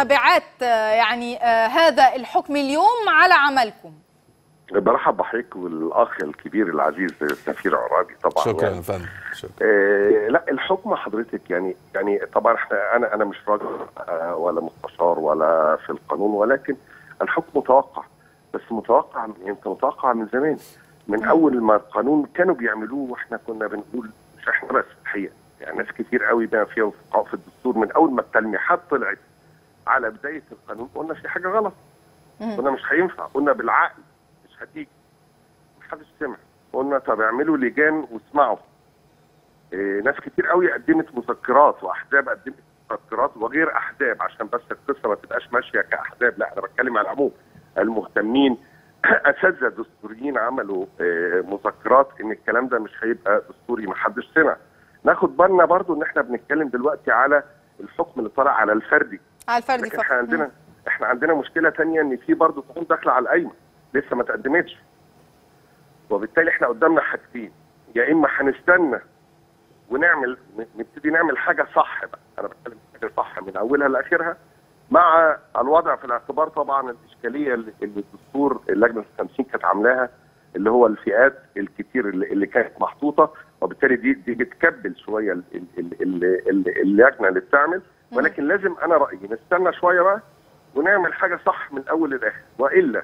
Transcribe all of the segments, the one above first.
تبعات هذا الحكم اليوم على عملكم؟ برحب بحضرتك والاخ الكبير العزيز السفير عرابي طبعا. شكرا يا فندم. شكرا. لا الحكم حضرتك يعني طبعا انا مش راجل ولا مستشار ولا في القانون، ولكن الحكم متوقع، بس متوقع متوقع من زمان، من اول ما القانون كانوا بيعملوه واحنا كنا بنقول مش احنا بس الحقيقه، يعني ناس كتير قوي بما فيها وفقاء في الدستور من اول ما التلميحات طلعت على بدايه القانون قلنا في حاجه غلط، قلنا مش هينفع، قلنا بالعقل مش هتيجي، محدش سمع، قلنا طب اعملوا لجان واسمعوا. ناس كتير قوي قدمت مذكرات واحزاب قدمت مذكرات وغير احزاب عشان بس القصه ما تبقاش ماشيه كاحزاب، لا انا بتكلم على العموم، المهتمين اساتذه دستوريين عملوا مذكرات ان الكلام ده مش هيبقى دستوري، ما حدش سمع. ناخد بالنا برضو ان احنا بنتكلم دلوقتي على الحكم اللي طالع على الفردي. على الفردي فقط. احنا عندنا مشكله ثانيه ان في برضو طعون داخله على القايمه لسه ما تقدمتش. وبالتالي احنا قدامنا حاجتين، يا اما هنستنى نبتدي نعمل حاجه صح بقى، انا بتكلم حاجه صح من اولها لاخرها، مع الوضع في الاعتبار طبعا الاشكاليه اللي الدستور اللجنه ال50 كانت عاملاها، اللي هو الفئات الكتير اللي كانت محطوطه، وبالتالي دي بتكبل شويه اللجنه اللي بتعمل، ولكن لازم انا رايي نستنى شويه بقى ونعمل حاجه صح من اول للاخر، والا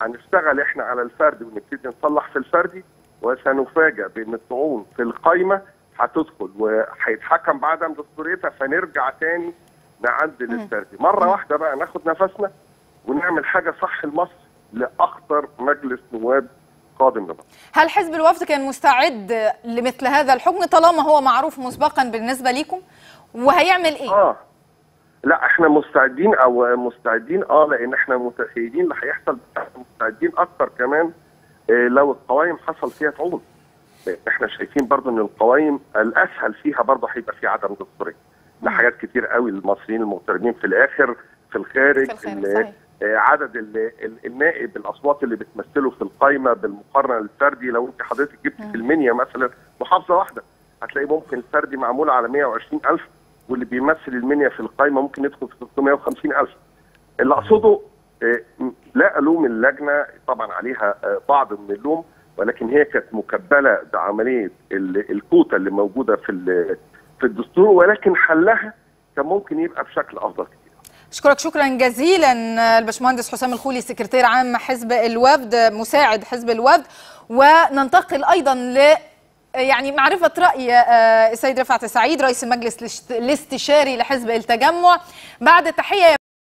هنشتغل احنا على الفردي ونبتدي نصلح في الفردي، وسنفاجئ بان الطعون في القايمه هتدخل وهيتحكم بعدم دستوريتها، فنرجع تاني نعدل الفردي مره واحده بقى، ناخد نفسنا ونعمل حاجه صح لمصر لاخطر مجلس نواب قادم لمصر. هل حزب الوفد كان مستعد لمثل هذا الحكم طالما هو معروف مسبقا بالنسبه ليكم؟ وهيعمل ايه؟ لا احنا مستعدين لان احنا متخيلين اللي هيحصل، مستعدين اكتر كمان لو القوائم حصل فيها طعون. احنا شايفين برضو ان القوائم الاسهل فيها برضو هيبقى في عدم دستوريه. ده حاجات كتير قوي المصريين المغتربين في الاخر في الخارج عدد النائب الاصوات اللي بتمثله في القايمه بالمقارنه للفردي، لو انت حضرتك جبت في المنيا مثلا محافظه واحده هتلاقي ممكن الفردي معمول على 120,000 واللي بيمثل المنيا في القايمه ممكن يدخل في 350,000. اللي اقصده لا الوم اللجنه طبعا عليها بعض من اللوم، ولكن هي كانت مكبله بعمليه الكوتا اللي موجوده في الدستور، ولكن حلها كان ممكن يبقى بشكل افضل كتير. اشكرك شكرا جزيلا الباشمهندس حسام الخولي، سكرتير عام حزب الوفد، مساعد حزب الوفد. وننتقل ايضا معرفة رأي السيد رفعت سعيد رئيس المجلس الاستشاري لحزب التجمع. بعد تحية